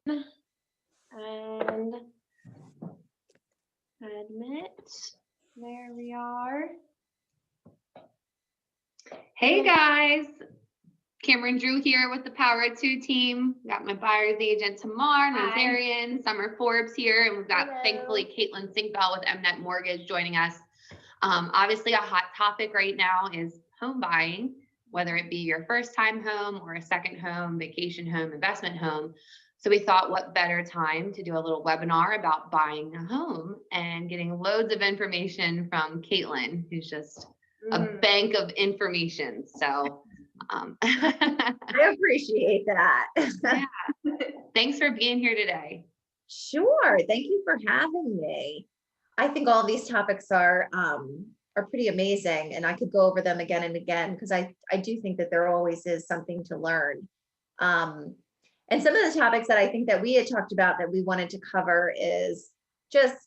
and admit. There we are. Hey guys, Cameron Drew here with the Power of Two team. Got my buyer's agent Tamar Nazarian, Summer Forbes here, and we've got thankfully Kaytlyn Senkbeil with Mnet Mortgage joining us. Obviously, a hot topic right now is home buying, whether it be your first time home or a second home, vacation home, investment home. So we thought, what better time to do a little webinar about buying a home and getting loads of information from Kaytlyn, who's just a bank of information. So I appreciate that. Yeah. Thanks for being here today. Sure. Thank you for having me. I think all these topics are pretty amazing, and I could go over them again and again because I do think that there always is something to learn. And some of the topics that I think that we had talked about that we wanted to cover is just,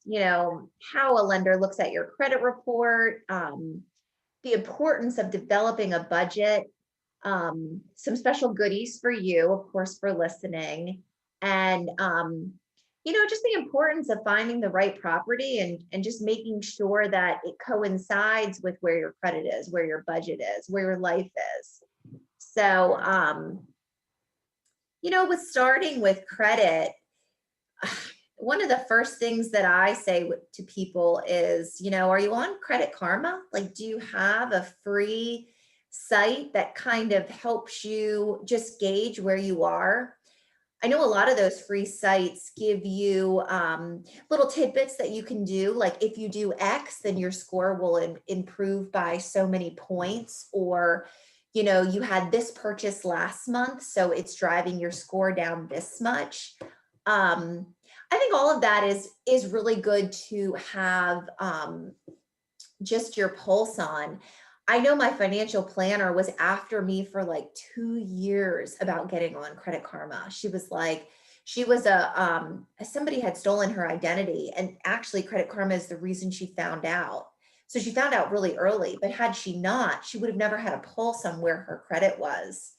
how a lender looks at your credit report, the importance of developing a budget, some special goodies for you, of course, for listening, and just the importance of finding the right property and just making sure that it coincides with where your credit is, where your budget is, where your life is. So, with starting with credit, one of the first things that I say to people is, are you on Credit Karma? Like, do you have a free site that kind of helps you just gauge where you are? I know a lot of those free sites give you little tidbits that you can do. Like if you do X, then your score will improve by so many points, or, you had this purchase last month, so it's driving your score down this much. I think all of that is really good to have just your pulse on. I know my financial planner was after me for like 2 years about getting on Credit Karma. She was somebody had stolen her identity, and actually Credit Karma is the reason she found out. So she found out really early, but had she not, she would have never had a pulse on where her credit was.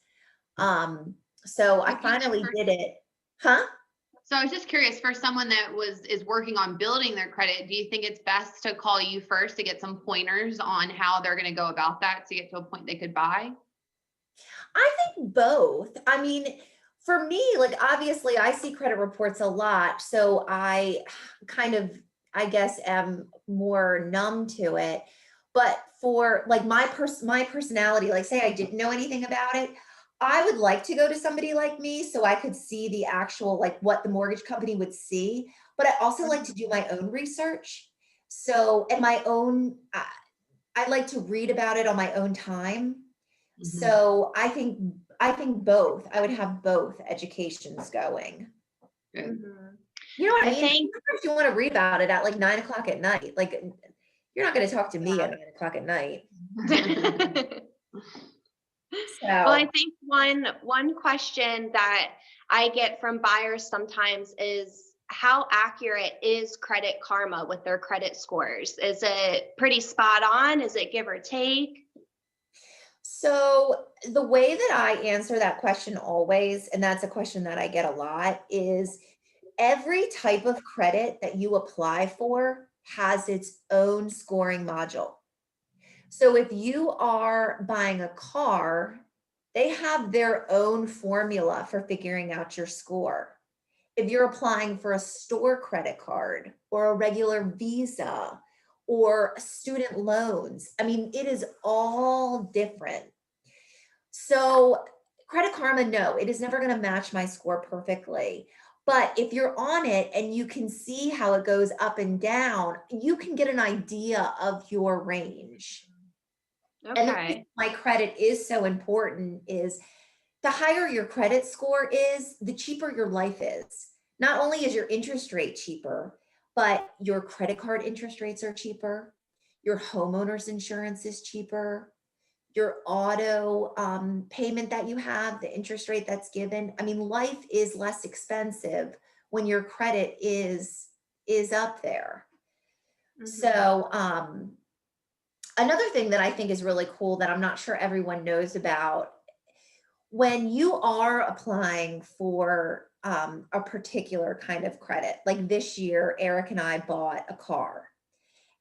So I finally did it. Huh? So I was just curious, for someone that is working on building their credit, do you think it's best to call you first to get some pointers on how they're going to go about that to get to a point they could buy? I think both. I mean, for me, like obviously I see credit reports a lot, so I kind of, I guess, am more numb to it. But for like my personality, like say I didn't know anything about it, I would like to go to somebody like me so I could see the actual, like what the mortgage company would see. But I also like to do my own research. So, and my own, I like to read about it on my own time. Mm-hmm. So I think both, I would have both educations going. Mm-hmm. You know what I mean? Sometimes you want to read about it at like 9 o'clock at night. Like you're not going to talk to me at 9 o'clock at night. So. Well, I think one question that I get from buyers sometimes is, how accurate is Credit Karma with their credit scores? Is it pretty spot on? Is it give or take? So the way that I answer that question always, and that's a question that I get a lot, is every type of credit that you apply for has its own scoring module. So if you are buying a car, they have their own formula for figuring out your score. If you're applying for a store credit card or a regular Visa or student loans, I mean, it is all different. So Credit Karma, no, it is never going to match my score perfectly. But if you're on it and you can see how it goes up and down, you can get an idea of your range. Okay. And the reason my credit is so important is the higher your credit score is, the cheaper your life is. Not only is your interest rate cheaper, but your credit card interest rates are cheaper. Your homeowner's insurance is cheaper. Your auto payment that you have, the interest rate that's given. I mean, life is less expensive when your credit is up there. Mm-hmm. So another thing that I think is really cool that I'm not sure everyone knows about, when you are applying for a particular kind of credit, like this year, Eric and I bought a car.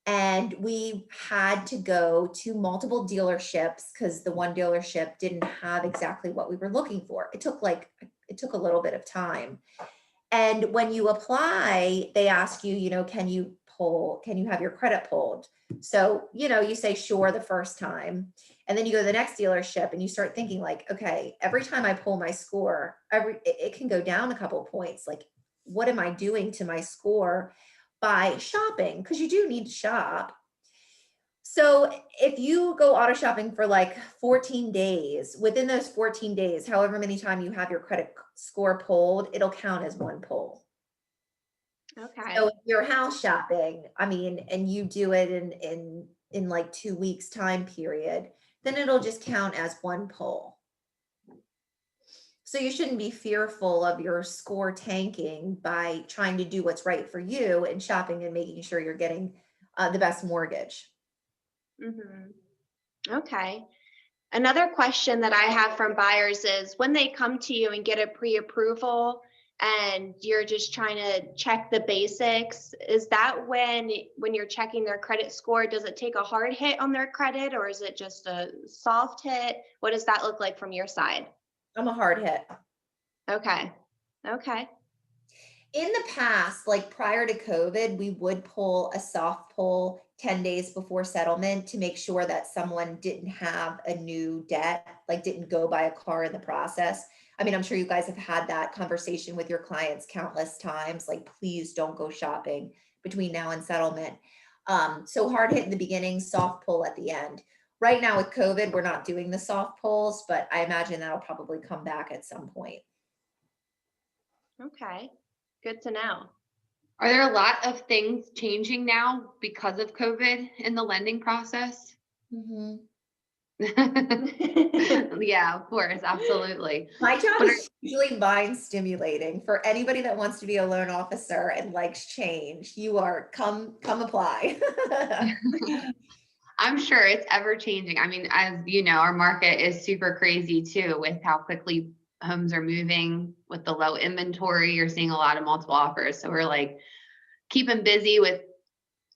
And we had to go to multiple dealerships because the one dealership didn't have exactly what we were looking for. It took a little bit of time. And when you apply, they ask you, can you have your credit pulled? So, you say sure the first time. And then you go to the next dealership and you start thinking like, okay, every time I pull my score, it can go down a couple of points. Like, what am I doing to my score by shopping? Because you do need to shop. So if you go auto shopping for like 14 days, within those 14 days, however many times you have your credit score pulled, it'll count as one pull. Okay. So if you're house shopping, and you do it in like 2 weeks time period, then it'll just count as one pull. So you shouldn't be fearful of your score tanking by trying to do what's right for you and shopping and making sure you're getting the best mortgage. Mm-hmm. Okay. Another question that I have from buyers is when they come to you and get a pre-approval and you're just trying to check the basics, is that when you're checking their credit score, does it take a hard hit on their credit or is it just a soft hit? What does that look like from your side? I'm a hard hit. Okay. Okay. In the past, like prior to COVID, we would pull a soft pull 10 days before settlement to make sure that someone didn't have a new debt, like didn't go buy a car in the process. I'm sure you guys have had that conversation with your clients countless times, like, please don't go shopping between now and settlement. So hard hit in the beginning, soft pull at the end. Right now with COVID, we're not doing the soft pulls, but I imagine that'll probably come back at some point. Okay. Good to know. Are there a lot of things changing now because of COVID in the lending process? Mm-hmm. Yeah, of course. Absolutely. My job is usually mind stimulating. For anybody that wants to be a loan officer and likes change, you are come apply. I'm sure it's ever changing. As you know, our market is super crazy too with how quickly homes are moving with the low inventory. You're seeing a lot of multiple offers. So we're like keeping busy with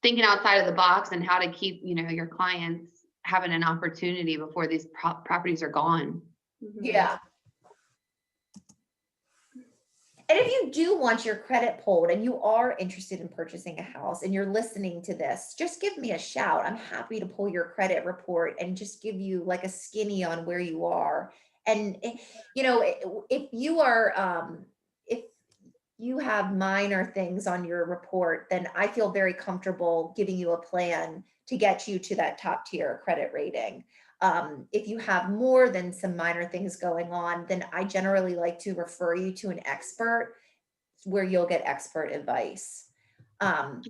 thinking outside of the box and how to keep, your clients having an opportunity before these properties are gone. Yeah. And if you do want your credit pulled and you are interested in purchasing a house and you're listening to this, just give me a shout. I'm happy to pull your credit report and just give you like a skinny on where you are. And, if you are, if you have minor things on your report, then I feel very comfortable giving you a plan to get you to that top tier credit rating. If you have more than some minor things going on, then I generally like to refer you to an expert where you'll get expert advice. And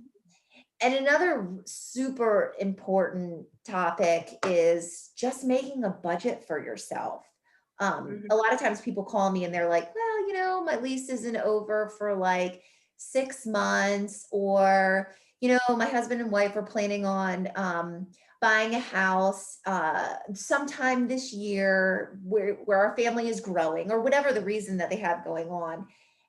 another super important topic is just making a budget for yourself. A lot of times people call me and they're like, well, my lease isn't over for like 6 months, or, my husband and wife are planning on buying a house sometime this year where our family is growing, or whatever the reason that they have going on.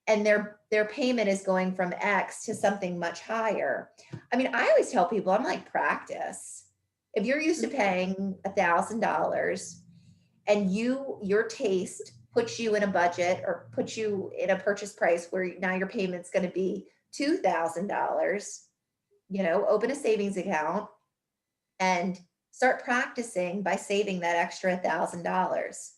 And their payment is going from X to something much higher. I always tell people, I'm like, practice. If you're used to paying $1,000 and your taste puts you in a budget or puts you in a purchase price where now your payment's going to be $2,000, open a savings account and start practicing by saving that extra $1,000.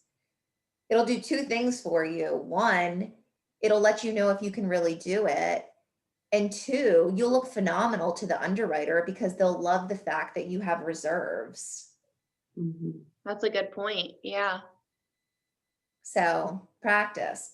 It'll do two things for you. One, it'll let you know if you can really do it. And two, you'll look phenomenal to the underwriter because they'll love the fact that you have reserves. Mm-hmm. That's a good point. Yeah. So practice.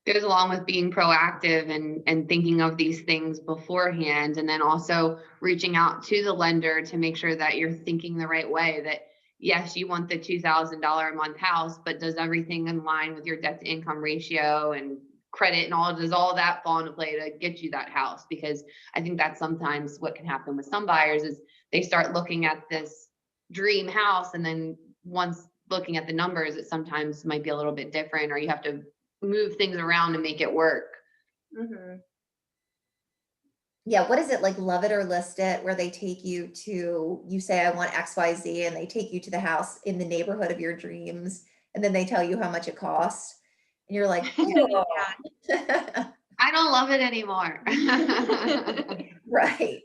Goes along with being proactive and thinking of these things beforehand, and then also reaching out to the lender to make sure that you're thinking the right way, that yes, you want the $2,000 a month house, but does everything in line with your debt to income ratio and credit and does all that fall into play to get you that house? Because I think that's sometimes what can happen with some buyers is they start looking at this dream house, and then once looking at the numbers, it sometimes might be a little bit different, or you have to move things around to make it work. Mm-hmm. Yeah, what is it, like Love It or List It, where they take you to, you say, I want XYZ, and they take you to the house in the neighborhood of your dreams, and then they tell you how much it costs. And you're like, oh. I don't love it anymore. Right.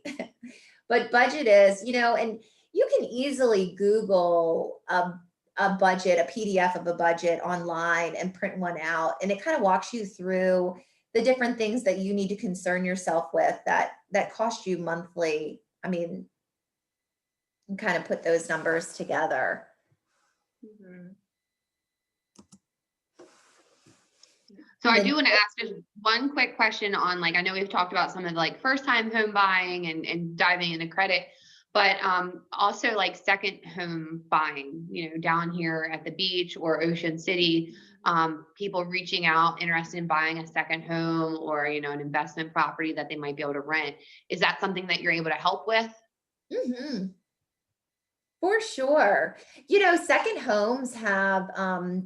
But budget is, and you can easily Google a budget, a PDF of a budget online and print one out. And it kind of walks you through the different things that you need to concern yourself with that cost you monthly. I mean, and kind of put those numbers together. Mm-hmm. So I do want to ask just one quick question on, like, I know we've talked about some of the, like, first time home buying and diving into credit, but also like second home buying, down here at the beach or Ocean City, people reaching out interested in buying a second home or, an investment property that they might be able to rent. Is that something that you're able to help with? Mm-hmm. For sure. Second homes have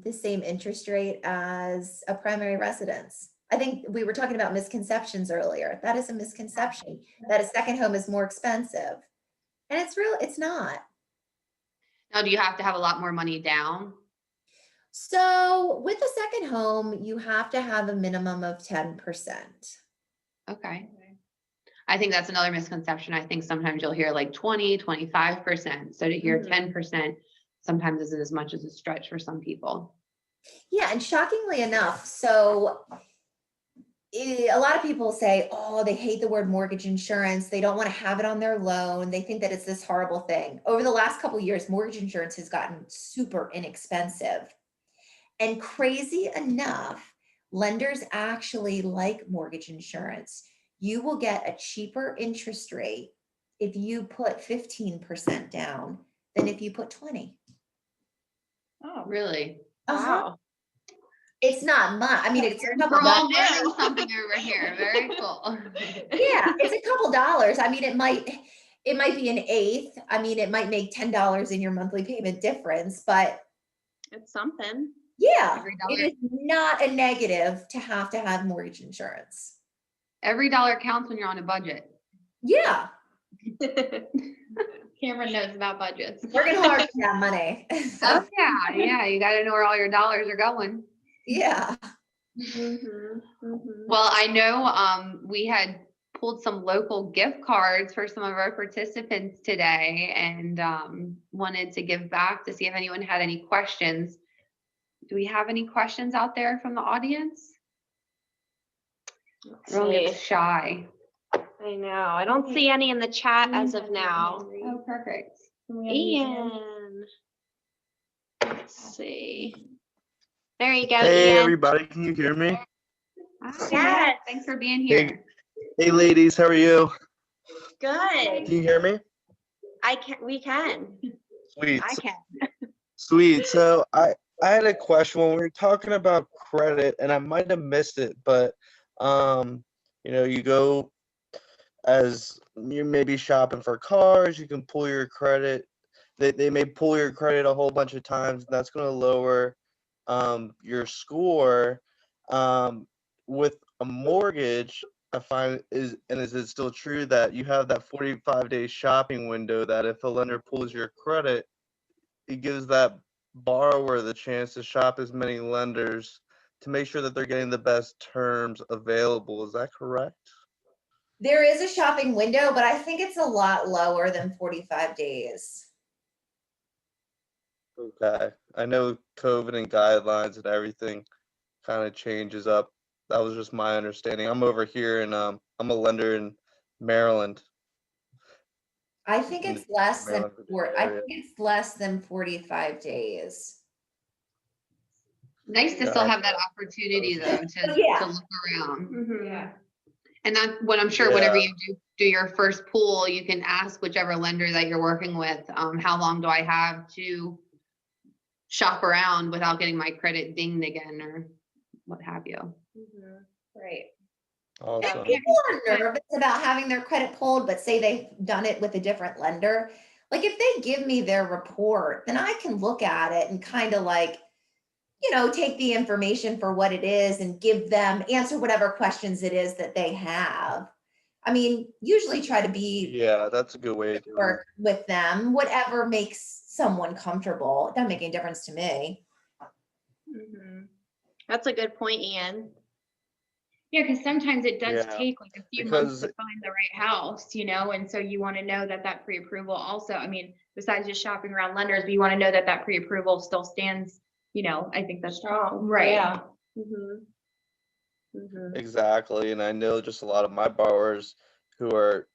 the same interest rate as a primary residence. I think we were talking about misconceptions earlier. That is a misconception, that a second home is more expensive. And it's not. Now, do you have to have a lot more money down? So with a second home, you have to have a minimum of 10%. Okay. I think that's another misconception. I think sometimes you'll hear like 20, 25%. So to hear 10% sometimes isn't as much as a stretch for some people. Yeah. And shockingly enough, so a lot of people say, oh, they hate the word mortgage insurance. They don't want to have it on their loan. They think that it's this horrible thing. Over the last couple of years, mortgage insurance has gotten super inexpensive. And crazy enough, lenders actually like mortgage insurance. You will get a cheaper interest rate if you put 15% down than if you put 20. Oh, really? Wow. It's not much. I mean, it's a couple We're all learning something over here. Very cool. Yeah, it's a couple dollars. I mean, it might be an eighth. I mean, it might make $10 in your monthly payment difference, but it's something. Yeah, it is not a negative to have mortgage insurance. Every dollar counts when you're on a budget. Yeah. Cameron knows about budgets. Working hard for that money. Oh yeah. You got to know where all your dollars are going. Yeah. Well, I know we had pulled some local gift cards for some of our participants today, and wanted to give back to see if anyone had any questions. Do we have any questions out there from the audience? Everyone's shy. I know. I don't see any in the chat as of now. Oh, perfect. Ian. Let's see. There you go, Hey, Ian. everybody. Can you hear me? Yes. Thanks for being here. Hey, ladies. How are you? Good. Can you hear me? We can. Sweet. I can. Sweet. So I had a question when we were talking about credit, and I might have missed it, but you go as you may be shopping for cars, you can pull your credit. They may pull your credit a whole bunch of times, and that's going to lower your score. With a mortgage, I find is it still true that you have that 45-day shopping window that if a lender pulls your credit, it gives that borrower the chance to shop as many lenders to make sure that they're getting the best terms available. Is that correct? There is a shopping window, but I think it's a lot lower than 45 days. Okay. I know COVID and guidelines and everything kind of changes up. That was just my understanding. I'm over here and I'm a lender in Maryland. I think it's less than I think it's less than 45 days. Nice to still have that opportunity though to look around. Yeah. And that's what I'm sure whenever you do your first pool, you can ask whichever lender that you're working with, how long do I have to shop around without getting my credit dinged again or what have you. Right. Awesome. If people are nervous about having their credit pulled, but say they've done it with a different lender, Like if they give me their report, then I can look at it and kind of like, you know, take the information for what it is and give them, answer whatever questions it is that they have. I mean, usually try to be Yeah, that's a good way to do it. work with them, whatever makes someone comfortable. It doesn't make any difference to me. That's a good point, Ian. Yeah, because sometimes it does Yeah, take like a few months to find the right house, you know, and so you want to know that that pre-approval also, I mean, besides just shopping around lenders, but you want to know that that pre-approval still stands, you know, I think that's Strong. right. Yeah. exactly. And I know just a lot of my borrowers who are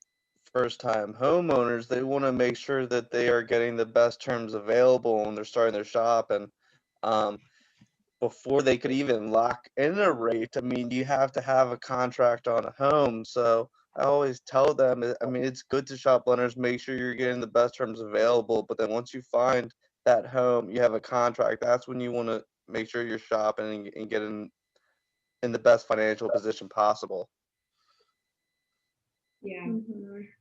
first-time homeowners, they want to make sure that they are getting the best terms available when they're starting their shop. And before they could even lock in a rate, I mean, you have to have a contract on a home. So I always tell them, I mean, it's good to shop lenders, make sure you're getting the best terms available. But then once you find that home, you have a contract, that's when you want to make sure you're shopping and get in the best financial position possible. Yeah.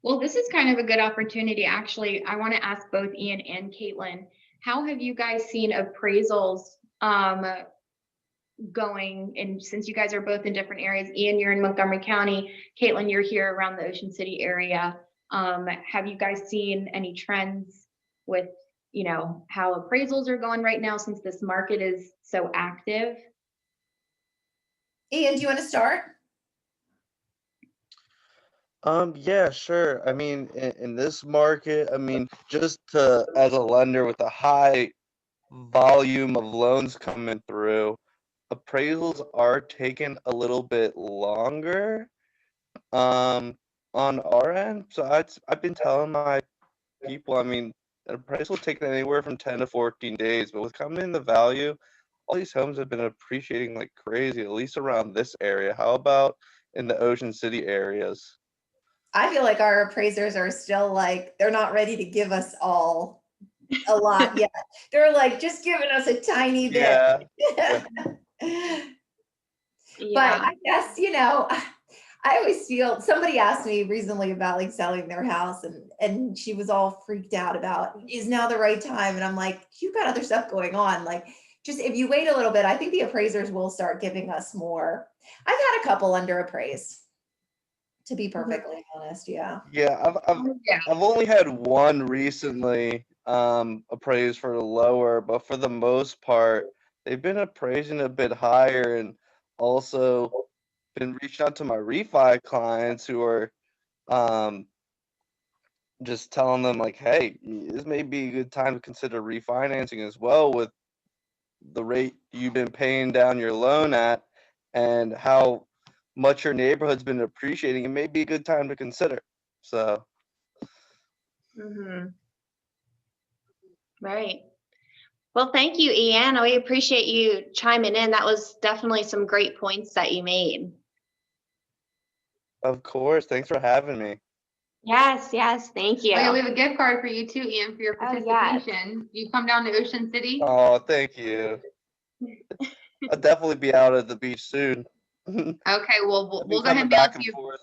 Well, this is kind of a good opportunity. Actually, I want to ask both Ian and Kaytlyn, how have you guys seen appraisals going? And since you guys are both in different areas, Ian, you're in Montgomery County, Kaytlyn, you're here around the Ocean City area. Have you guys seen any trends with, you know, how appraisals are going right now since this market is so active? Ian, do you want to start? Yeah, sure. I mean, in this market, I mean, just as a lender with a high volume of loans coming through, appraisals are taking a little bit longer on our end. So I've been telling my people, I mean, an appraisal taking anywhere from 10 to 14 days, but with coming in the value, all these homes have been appreciating like crazy, at least around this area. How about in the Ocean City areas? I feel like our appraisers are still like, they're not ready to give us all a lot yet. They're like just giving us a tiny bit. Yeah. But I guess, you know, I always feel, somebody asked me recently about like selling their house and she was all freaked out about, is now the right time? And I'm like, you've got other stuff going on. Like, just if you wait a little bit, I think the appraisers will start giving us more. I've had a couple under appraised, to be perfectly honest. Yeah. Yeah, I've only had one recently appraised for the lower, but for the most part, they've been appraising a bit higher, and also been reaching out to my refi clients who are just telling them like, hey, this may be a good time to consider refinancing as well with the rate you've been paying down your loan at and how much your neighborhood's been appreciating. It may be a good time to consider. So. Right. Well, thank you, Ian. We appreciate you chiming in. That was definitely some great points that you made. Of course. Thanks for having me. Yes, thank you. Oh, yeah, we have a gift card for you too, Ian, for your participation. You come down to Ocean City? Oh, thank you. I'll definitely be out at the beach soon. Okay, well, we'll go ahead and back mail and you. forth.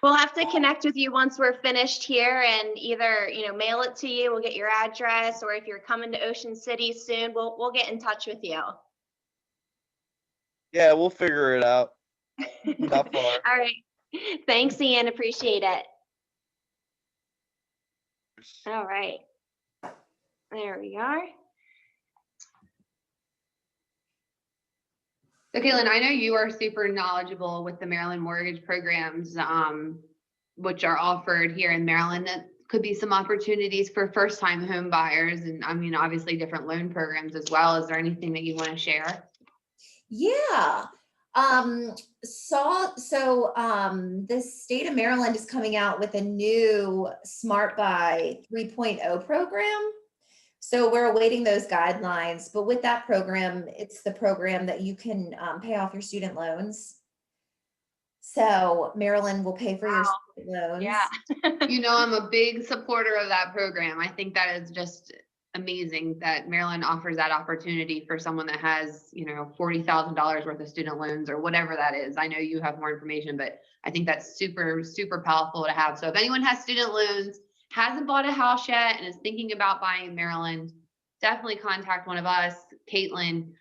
We'll have to connect with you once we're finished here and either, you know, mail it to you, we'll get your address, or if you're coming to Ocean City soon, we'll get in touch with you. Yeah, we'll figure it out. Not far. All right. Thanks, Ian. Appreciate it. All right. There we are. So, Kaytlyn, I know you are super knowledgeable with the Maryland mortgage programs, which are offered here in Maryland. That could be some opportunities for first-time home buyers, and I mean, obviously different loan programs as well. Is there anything that you want to share? Yeah. The state of Maryland is coming out with a new Smart Buy 3.0 program. So we're awaiting those guidelines, but with that program, it's the program that you can pay off your student loans. So Maryland will pay for your student loans. Yeah. You know, I'm a big supporter of that program. I think that is just amazing that Maryland offers that opportunity for someone that has, you know, $40,000 worth of student loans or whatever that is. I know you have more information, but I think that's super, super powerful to have. So if anyone has student loans, hasn't bought a house yet, and is thinking about buying in Maryland, definitely contact one of us, Kaytlyn.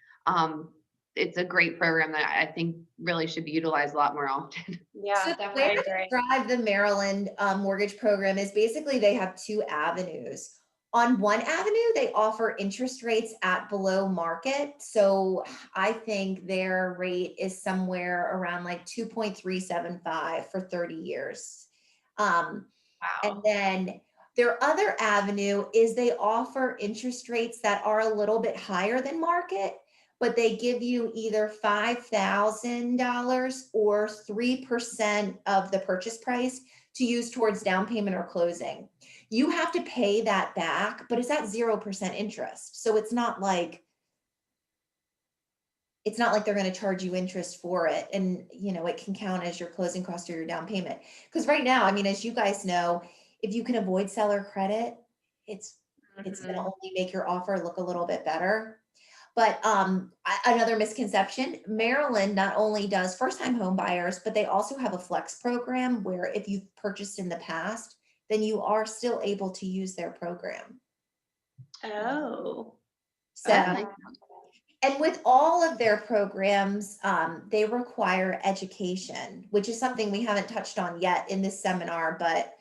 It's a great program that I think really should be utilized a lot more often. Yeah, So the definitely. way I describe the Maryland mortgage program is basically they have two avenues. On one avenue, they offer interest rates at below market. So I think their rate is somewhere around like 2.375 for 30 years. Wow. And then their other avenue is they offer interest rates that are a little bit higher than market, but they give you either $5,000 or 3% of the purchase price to use towards down payment or closing. You have to pay that back, but it's at 0% interest. So it's not like they're going to charge you interest for it. And, you know, it can count as your closing cost or your down payment. Because right now, I mean, as you guys know, if you can avoid seller credit, it's going to only make your offer look a little bit better. But another misconception, Maryland not only does first-time home buyers, but they also have a flex program where if you've purchased in the past, then you are still able to use their program. Oh. So, and with all of their programs, they require education, which is something we haven't touched on yet in this seminar, but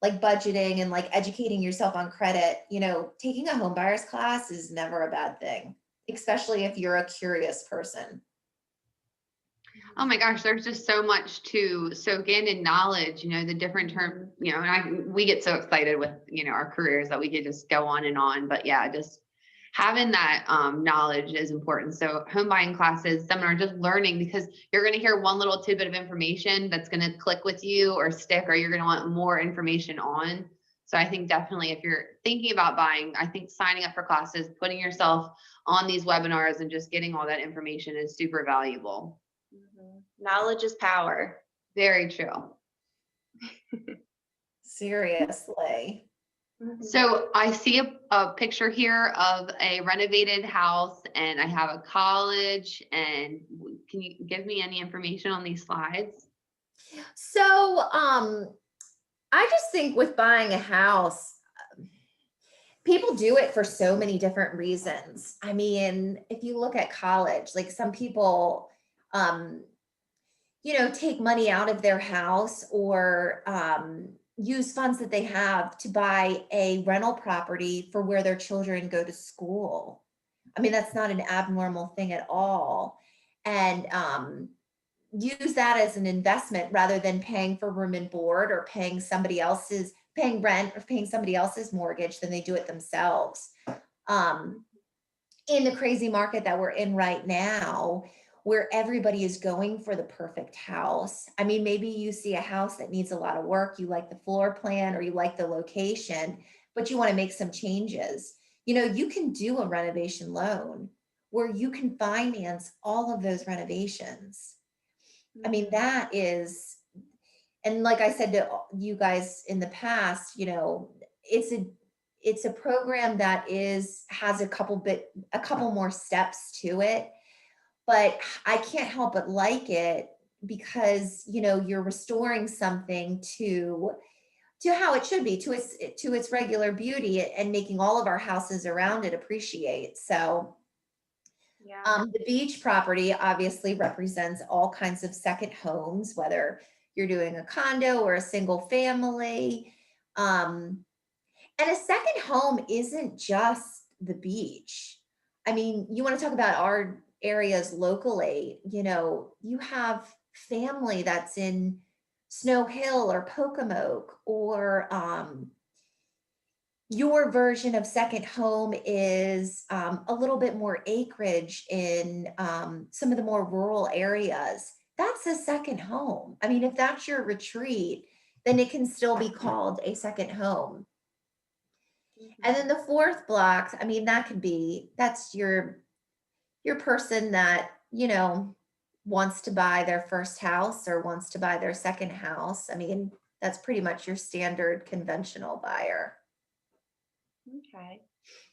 like budgeting and like educating yourself on credit, you know, taking a home buyer's class is never a bad thing, especially if you're a curious person. Oh my gosh, there's just so much to soak in knowledge, you know, the different terms, you know, and we get so excited with, you know, our careers that we could just go on and on. But yeah, just having that knowledge is important. So home buying classes, seminar, just learning, because you're going to hear one little tidbit of information that's going to click with you or stick, or you're going to want more information on. So I think definitely if you're thinking about buying, I think signing up for classes, putting yourself on these webinars and just getting all that information is super valuable. Knowledge is power. Very true. Seriously. So I see a picture here of a renovated house, and I have a college. And can you give me any information on these slides? So I just think with buying a house, people do it for so many different reasons. I mean, if you look at college, like some people, you know, take money out of their house or use funds that they have to buy a rental property for where their children go to school. I mean, that's not an abnormal thing at all. And use that as an investment rather than paying for room and board or paying rent or paying somebody else's mortgage than they do it themselves. In the crazy market that we're in right now, where everybody is going for the perfect house. I mean, maybe you see a house that needs a lot of work, you like the floor plan or you like the location, but you want to make some changes. You know, you can do a renovation loan where you can finance all of those renovations. I mean, that is, and like I said to you guys in the past, you know, it's a program that has a couple more steps to it. But I can't help but like it because, you know, you're restoring something to how it should be, to its regular beauty, and making all of our houses around it appreciate. So the beach property obviously represents all kinds of second homes, whether you're doing a condo or a single family. And a second home isn't just the beach. I mean, you want to talk about our areas locally, you know, you have family that's in Snow Hill or Pocomoke, or your version of second home is a little bit more acreage in some of the more rural areas. That's a second home. I mean, if that's your retreat, then it can still be called a second home. And then the fourth block, I mean, that's your person that, you know, wants to buy their first house or wants to buy their second house. I mean, that's pretty much your standard conventional buyer. Okay.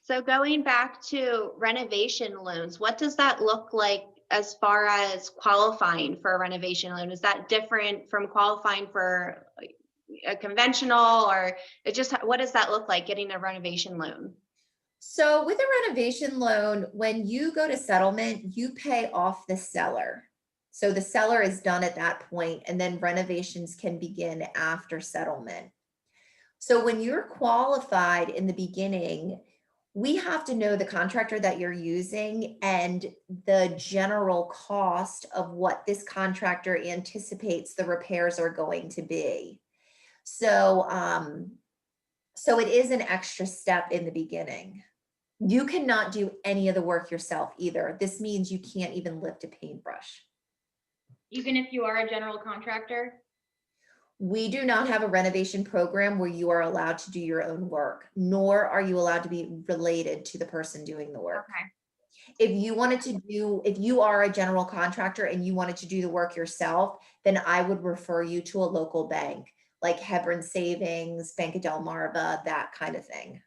So going back to renovation loans, what does that look like as far as qualifying for a renovation loan? Is that different from qualifying for a conventional, or what does that look like getting a renovation loan? So with a renovation loan, when you go to settlement, you pay off the seller. So the seller is done at that point, and then renovations can begin after settlement. So when you're qualified in the beginning, we have to know the contractor that you're using and the general cost of what this contractor anticipates the repairs are going to be. So, so it is an extra step in the beginning. You cannot do any of the work yourself either. This means you can't even lift a paintbrush. Even if you are a general contractor? We do not have a renovation program where you are allowed to do your own work, nor are you allowed to be related to the person doing the work. Okay. If you are a general contractor and you wanted to do the work yourself, then I would refer you to a local bank, like Hebron Savings, Bank of Delmarva, that kind of thing.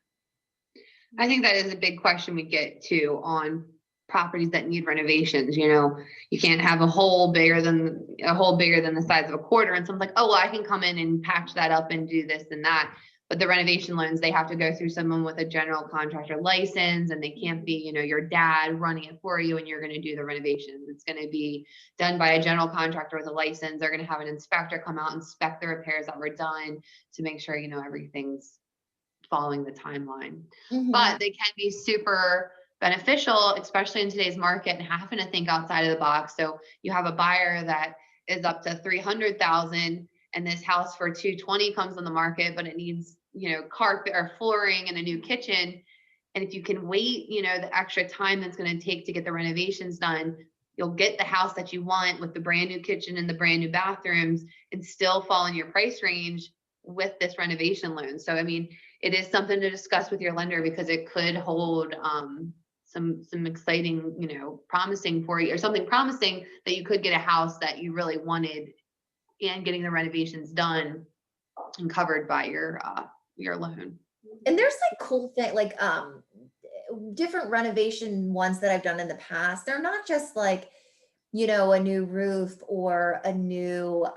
I think that is a big question we get to on properties that need renovations. You know, you can't have a hole bigger than the size of a quarter. And someone's like, oh, well, I can come in and patch that up and do this and that. But the renovation loans, they have to go through someone with a general contractor license, and they can't be, you know, your dad running it for you and you're going to do the renovations. It's going to be done by a general contractor with a license. They're going to have an inspector come out and inspect the repairs that were done to make sure, you know, everything's following the timeline. But they can be super beneficial, especially in today's market, and having to think outside of the box. So you have a buyer that is up to 300,000 and this house for 220 comes on the market, but it needs, you know, carpet or flooring and a new kitchen. And if you can wait, you know, the extra time that's going to take to get the renovations done, you'll get the house that you want with the brand new kitchen and the brand new bathrooms and still fall in your price range with this renovation loan. So, I mean, it is something to discuss with your lender because it could hold some exciting, you know, promising for you, or something promising that you could get a house that you really wanted and getting the renovations done and covered by your loan. And there's like cool thing, like different renovation ones that I've done in the past. They're not just like, you know, a new roof or a new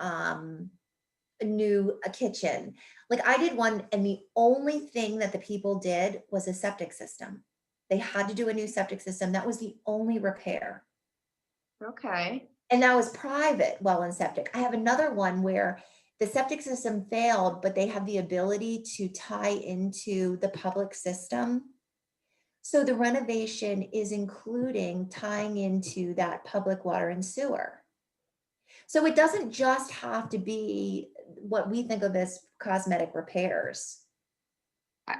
kitchen. Like I did one, and the only thing that the people did was a septic system. They had to do a new septic system. That was the only repair. Okay. And that was private well and septic. I have another one where the septic system failed, but they have the ability to tie into the public system. So the renovation is including tying into that public water and sewer. So it doesn't just have to be what we think of as cosmetic repairs.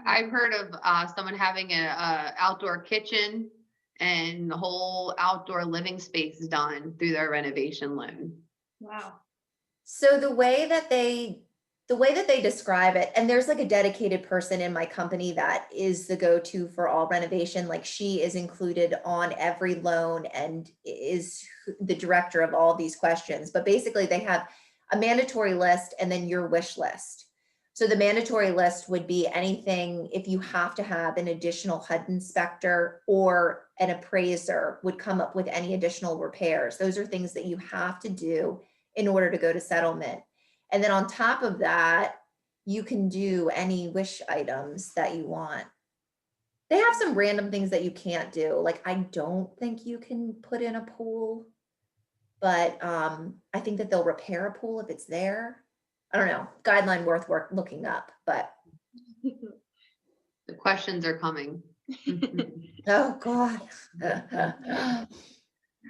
I've heard of someone having a outdoor kitchen and the whole outdoor living space done through their renovation loan. Wow. So the way that they describe it, and there's like a dedicated person in my company that is the go-to for all renovation. Like she is included on every loan and is the director of all these questions. But basically they have a mandatory list and then your wish list. So the mandatory list would be anything, if you have to have an additional HUD inspector or an appraiser would come up with any additional repairs. Those are things that you have to do in order to go to settlement. And then on top of that, you can do any wish items that you want. They have some random things that you can't do. Like I don't think you can put in a pool, but I think that they'll repair a pool if it's there. I don't know, guideline worth looking up, but. The questions are coming. Oh God.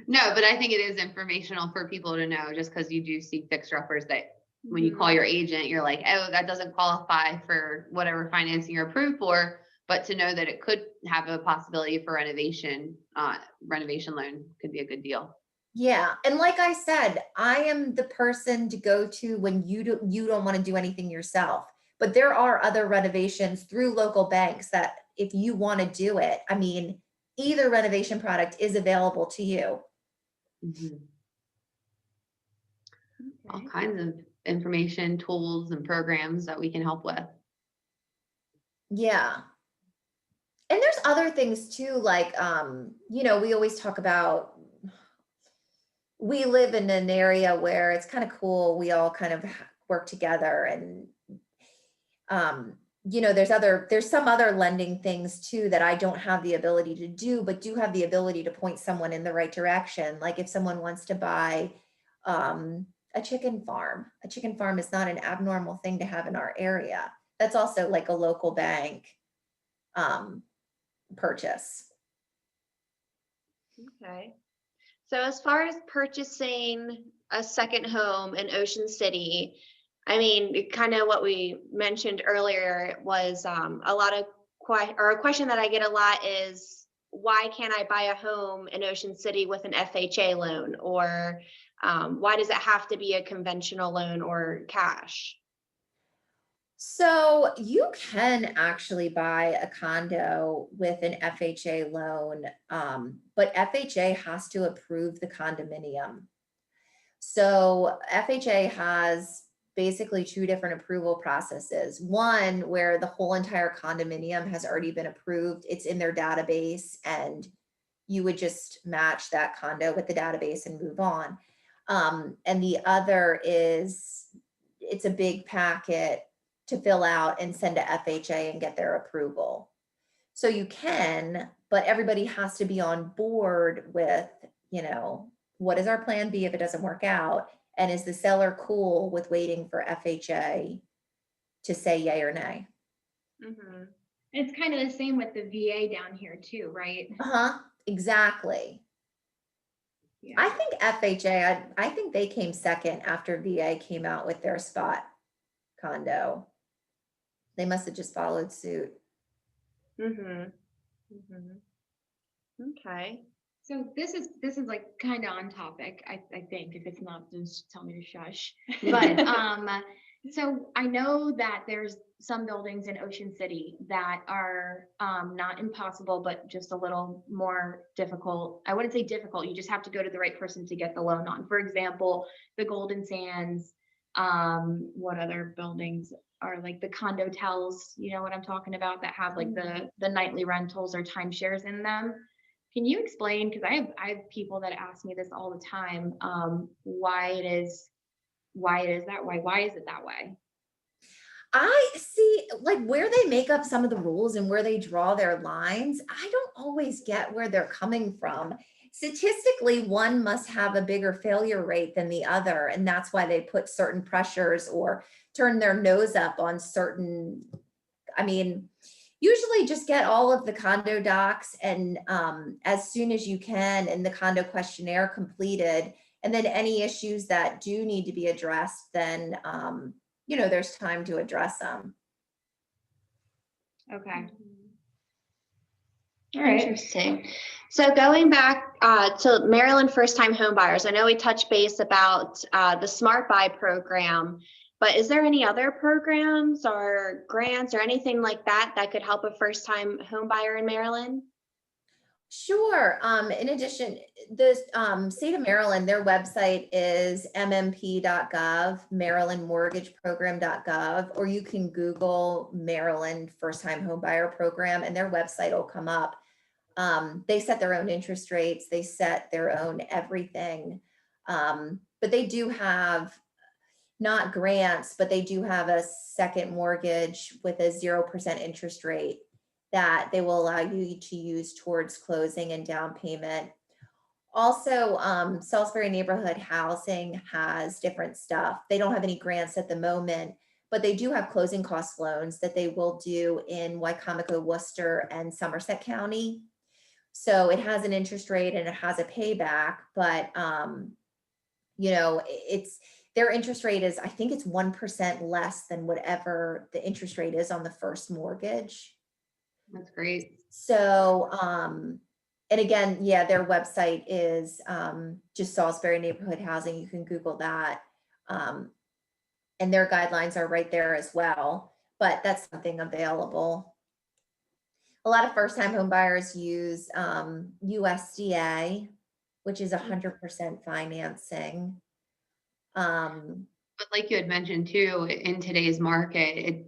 No, but I think it is informational for people to know, just because you do see fixer-uppers that when you call your agent, you're like, oh, that doesn't qualify for whatever financing you're approved for. But to know that it could have a possibility for renovation loan could be a good deal. Yeah. And like I said, I am the person to go to when you don't want to do anything yourself. But there are other renovations through local banks that if you want to do it, I mean, either renovation product is available to you. Mm-hmm. All kinds of information, tools, and programs that we can help with. Yeah. And there's other things too, like, you know, we always talk about, we live in an area where it's kind of cool. We all kind of work together, and, you know, there's some other lending things too that I don't have the ability to do, but do have the ability to point someone in the right direction. Like if someone wants to buy, a chicken farm is not an abnormal thing to have in our area. That's also like a local bank, purchase. Okay. So as far as purchasing a second home in Ocean City, I mean, kind of what we mentioned earlier was a lot of a question that I get a lot is, why can't I buy a home in Ocean City with an FHA loan? Or why does it have to be a conventional loan or cash? So you can actually buy a condo with an FHA loan, but FHA has to approve the condominium. So FHA has basically two different approval processes. One where the whole entire condominium has already been approved. It's in their database, and you would just match that condo with the database and move on. And the other is, it's a big packet to fill out and send to FHA and get their approval. So you can, but everybody has to be on board with, you know, what is our plan B if it doesn't work out? And is the seller cool with waiting for FHA to say yay or nay? Mm-hmm. It's kind of the same with the VA down here too, right? Exactly. Yeah. I think FHA, I think they came second after VA came out with their spot condo. They must have just followed suit. Mm-hmm. Mm-hmm. Okay. So this is like kind of on topic. I think if it's not, just tell me to shush. But so I know that there's some buildings in Ocean City that are not impossible, but just a little more difficult. I wouldn't say difficult. You just have to go to the right person to get the loan on. For example, the Golden Sands. What other buildings are like the condotels? You know what I'm talking about? That have like the nightly rentals or timeshares in them. Can you explain? Because I have people that ask me this all the time. Why it is that way? Why is it that way? I see, like, where they make up some of the rules and where they draw their lines. I don't always get where they're coming from. Statistically, one must have a bigger failure rate than the other, and that's why they put certain pressures or turn their nose up on certain. I mean, usually just get all of the condo docs and as soon as you can, and the condo questionnaire completed, and then any issues that do need to be addressed, then you know, there's time to address them. Okay. All right. Interesting. So going back to Maryland first-time home buyers, I know we touched base about the Smart Buy program, but is there any other programs or grants or anything like that that could help a first-time home buyer in Maryland? Sure. In addition, the state of Maryland, their website is mmp.gov, marylandmortgageprogram.gov, or you can Google Maryland first-time home buyer program and their website will come up. They set their own interest rates, they set their own everything. But they do have not grants, but they do have a second mortgage with a 0% interest rate that they will allow you to use towards closing and down payment. Also, Salisbury Neighborhood Housing has different stuff. They don't have any grants at the moment, but they do have closing cost loans that they will do in Wycomico, Worcester, and Somerset County. So it has an interest rate and it has a payback, but you know, their interest rate is, I think it's 1% less than whatever the interest rate is on the first mortgage. That's great. So, and again, yeah, their website is just Salisbury Neighborhood Housing. You can Google that. And their guidelines are right there as well, but that's something available. A lot of first-time home buyers use USDA, which is 100% financing. But like you had mentioned too, in today's market,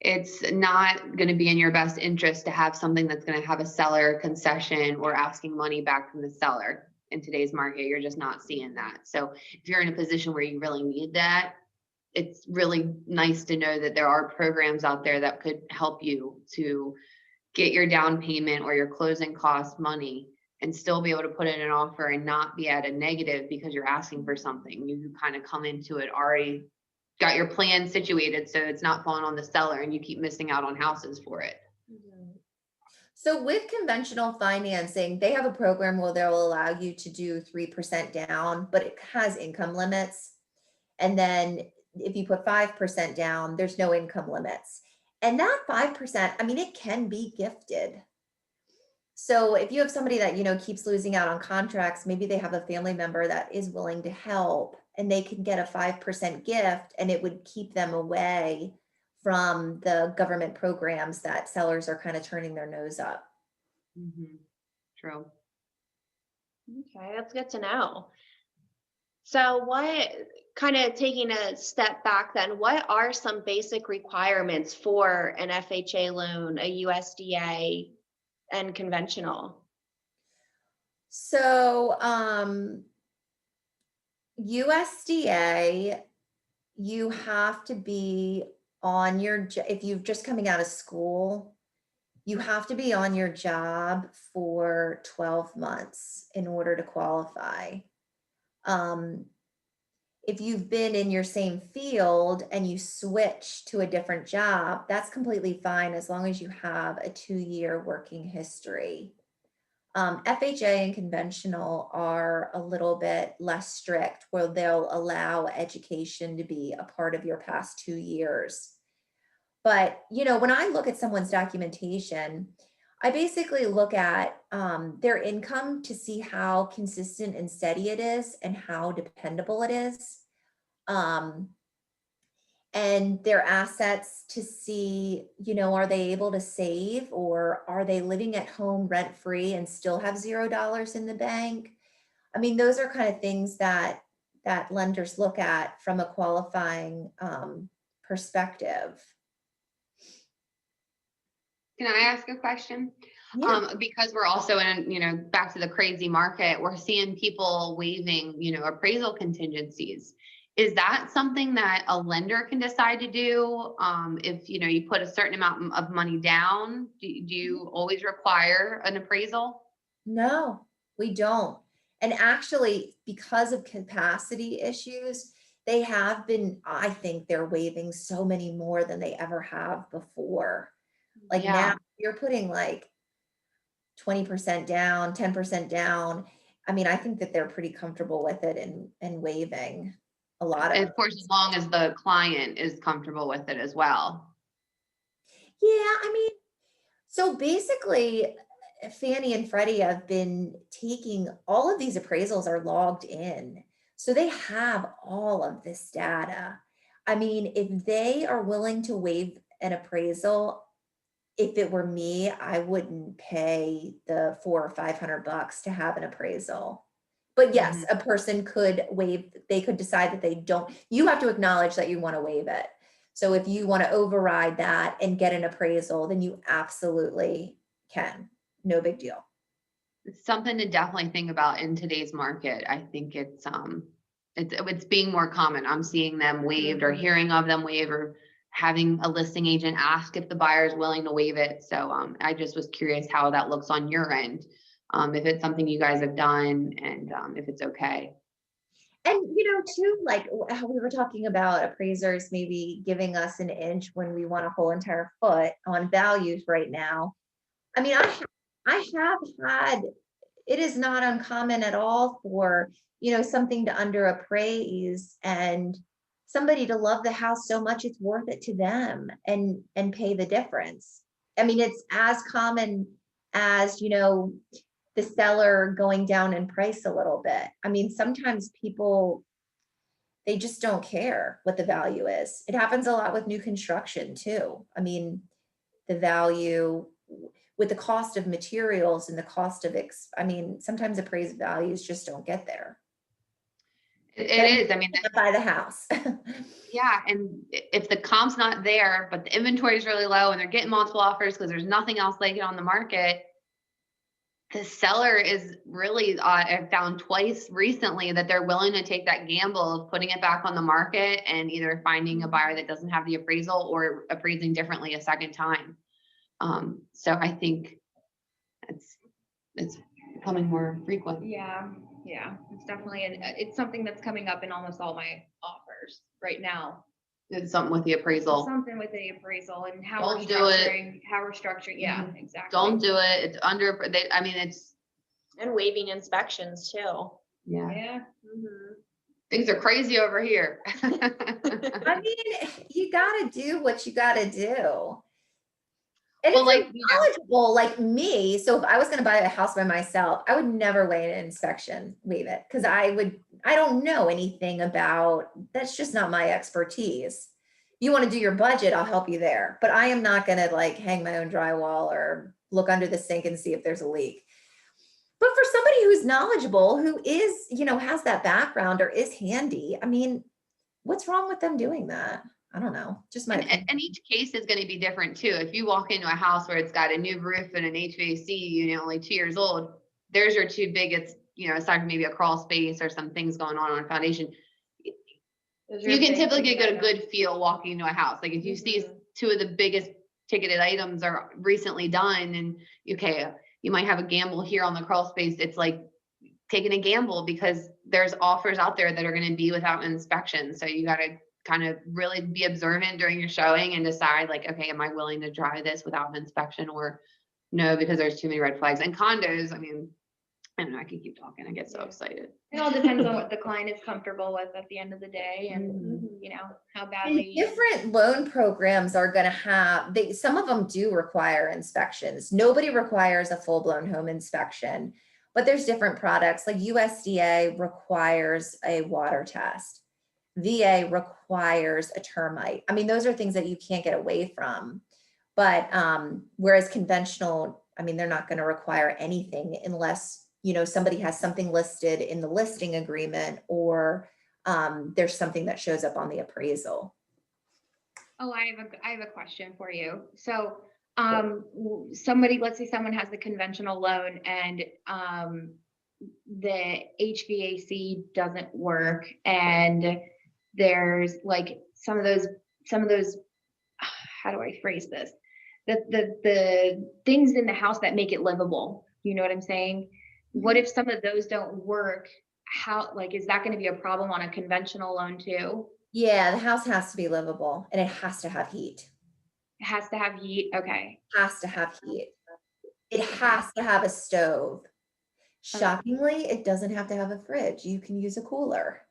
it's not going to be in your best interest to have something that's going to have a seller concession or asking money back from the seller. In today's market, you're just not seeing that. So if you're in a position where you really need that, it's really nice to know that there are programs out there that could help you to get your down payment or your closing cost money and still be able to put in an offer and not be at a negative because you're asking for something. You kind of come into it already got your plan situated, so it's not falling on the seller and you keep missing out on houses for it. So with conventional financing, they have a program where they'll allow you to do 3% down, but it has income limits. And then if you put 5% down, there's no income limits. And that 5%, I mean, it can be gifted. So if you have somebody that, you know, keeps losing out on contracts, maybe they have a family member that is willing to help and they can get a 5% gift and it would keep them away from the government programs that sellers are kind of turning their nose up. Mm-hmm. True. Okay, that's good to know. So what, kind of taking a step back then, what are some basic requirements for an FHA loan, a USDA, and conventional? So USDA, you have to be on your, if you're just coming out of school, you have to be on your job for 12 months in order to qualify. If you've been in your same field and you switch to a different job, that's completely fine as long as you have a 2-year working history. FHA and conventional are a little bit less strict, where they'll allow education to be a part of your past 2 years. But, you know, when I look at someone's documentation, I basically look at their income to see how consistent and steady it is and how dependable it is. And their assets to see, you know, are they able to save, or are they living at home rent free and still have $0 in the bank? I mean, those are kind of things that lenders look at from a qualifying perspective. Can I ask a question? Yeah. Because we're also in, you know, back to the crazy market, we're seeing people waiving, you know, appraisal contingencies. Is that something that a lender can decide to do? If, you know, you put a certain amount of money down, do you always require an appraisal? No, we don't. And actually, because of capacity issues, they have been, I think they're waiving so many more than they ever have before. Like now you're putting like 20% down, 10% down. I mean, I think that they're pretty comfortable with it and waiving a lot of And of course, as long as the client is comfortable with it as well. Yeah, I mean, so basically Fannie and Freddie have been taking all of these appraisals are logged in. So they have all of this data. I mean, if they are willing to waive an appraisal, if it were me, I wouldn't pay the $400 or $500 to have an appraisal. But yes, a person could waive, they could decide that they don't, you have to acknowledge that you want to waive it. So if you want to override that and get an appraisal, then you absolutely can. No big deal. It's something to definitely think about in today's market. I think it's being more common. I'm seeing them waived or hearing of them waived, or having a listing agent ask if the buyer is willing to waive it. So I just was curious how that looks on your end. If it's something you guys have done, and if it's okay. And, you know, too, like how we were talking about appraisers maybe giving us an inch when we want a whole entire foot on values right now. I mean, I have had, it is not uncommon at all for, you know, something to under appraise and somebody to love the house so much it's worth it to them and pay the difference. I mean, it's as common as, you know, the seller going down in price a little bit. I mean, sometimes people, they just don't care what the value is. It happens a lot with new construction too. I mean, the value with the cost of materials and the cost of, I mean, sometimes appraised values just don't get there. It is. I mean, buy the house. yeah. And if the comp's not there, but the inventory is really low and they're getting multiple offers because there's nothing else like it on the market, the seller is really, I've found twice recently that they're willing to take that gamble of putting it back on the market and either finding a buyer that doesn't have the appraisal or appraising differently a second time. So I think it's becoming more frequent. Yeah, it's definitely, it's something that's coming up in almost all my offers right now. It's something with the appraisal. Something with the appraisal and how Don't we're do structuring, yeah, exactly. Don't do it. It's under, I mean, it's. And waiving inspections too. Yeah. Things are crazy over here. I mean, you gotta do what you gotta do. And Well, if you're knowledgeable like me, so if I was gonna buy a house by myself, I would never waive an inspection, waive it, because I don't know anything about, that's just not my expertise. You want to do your budget, I'll help you there, but I am not gonna like hang my own drywall or look under the sink and see if there's a leak. But for somebody who's knowledgeable, who is, has that background or is handy, I mean, what's wrong with them doing that? I don't know. Just my opinion. And each case is going to be different too. If you walk into a house where it's got a new roof and an HVAC unit only 2 years old, there's your two biggest, aside from maybe a crawl space or some things going on a foundation. You can typically get a good feel walking into a house. Like if you see two of the biggest ticketed items are recently done, and okay, you might have a gamble here on the crawl space. It's like taking a gamble because there's offers out there that are going to be without inspection. So you got to kind of really be observant during your showing and decide like, okay, am I willing to try this without an inspection or no, because there's too many red flags. And condos, I mean, I don't know, I can keep talking. I get so excited. It all depends on what the client is comfortable with at the end of the day and, how badly. And different loan programs are going to have, some of them do require inspections. Nobody requires a full-blown home inspection, but there's different products like USDA requires a water test. VA requires a termite. I mean, those are things that you can't get away from. But whereas conventional, I mean, they're not going to require anything unless, somebody has something listed in the listing agreement or there's something that shows up on the appraisal. Oh, I have a question for you. So let's say someone has the conventional loan and the HVAC doesn't work and there's like some of those, how do I phrase this? The things in the house that make it livable. You know what I'm saying? What if some of those don't work? How, like, is that going to be a problem on a conventional loan too? Yeah, the house has to be livable and it has to have heat. It has to have heat. Okay. Has to have heat. It has to have a stove. Shockingly, it doesn't have to have a fridge. You can use a cooler.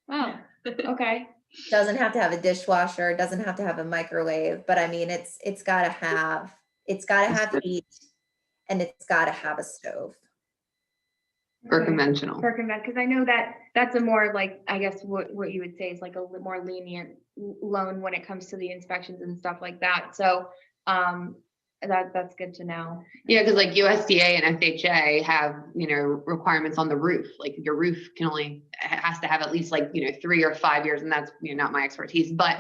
Oh, okay. Doesn't have to have a dishwasher, doesn't have to have a microwave, but I mean, it's got to have heat and it's got to have a stove. For conventional. Because I know that's a more like, I guess what you would say is like a more lenient loan when it comes to the inspections and stuff like that. So that's good to know. Yeah, because like USDA and FHA have, requirements on the roof. Like your roof has to have at least 3 or 5 years, and that's not my expertise, but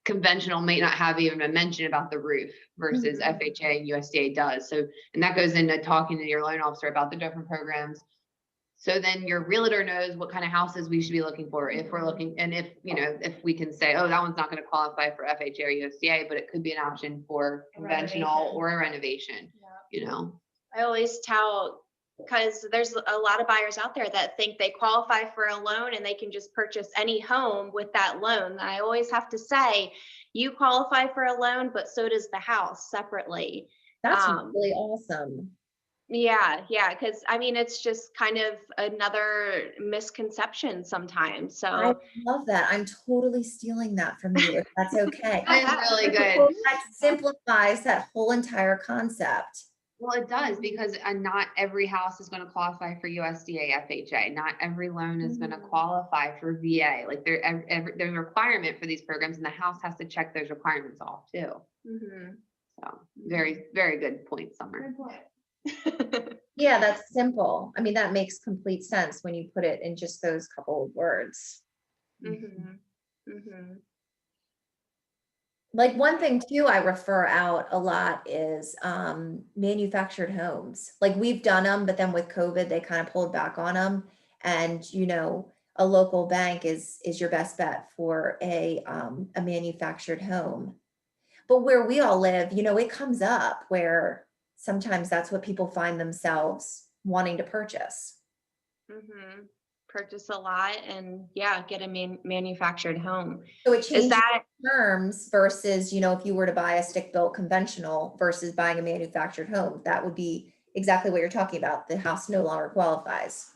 conventional may not have even a mention about the roof versus FHA and USDA does. So, and that goes into talking to your loan officer about the different programs. So then your realtor knows what kind of houses we should be looking for if we're looking, and if we can say, oh, that one's not going to qualify for FHA or USDA, but it could be an option for conventional or a renovation, I always tell, because there's a lot of buyers out there that think they qualify for a loan and they can just purchase any home with that loan. I always have to say, you qualify for a loan, but so does the house separately. That's really awesome. Yeah, because I mean, it's just kind of another misconception sometimes. So I love that. I'm totally stealing that from you, if that's okay. That's really good. That simplifies that whole entire concept. Well, it does, because not every house is going to qualify for USDA, FHA. Not every loan is going to qualify for VA. Like there's a requirement for these programs, and the house has to check those requirements off too. So very, very good point, Summer. Good point. Yeah, that's simple. I mean, that makes complete sense when you put it in just those couple of words. Like one thing too, I refer out a lot is manufactured homes. Like we've done them, but then with COVID, they kind of pulled back on them. And a local bank is your best bet for a manufactured home. But where we all live, it comes up where sometimes that's what people find themselves wanting to purchase. Purchase a lot and get a manufactured home. So it changes terms versus, if you were to buy a stick-built conventional versus buying a manufactured home, that would be exactly what you're talking about. The house no longer qualifies.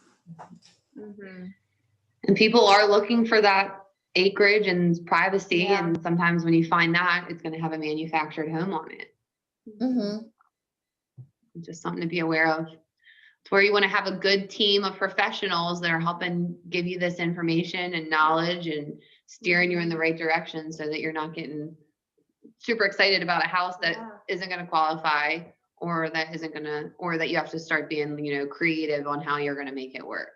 And people are looking for that acreage and privacy. And sometimes when you find that, it's going to have a manufactured home on it. It's just something to be aware of. It's where you want to have a good team of professionals that are helping give you this information and knowledge and steering you in the right direction so that you're not getting super excited about a house that isn't going to qualify or that isn't going to, or that you have to start being, creative on how you're going to make it work.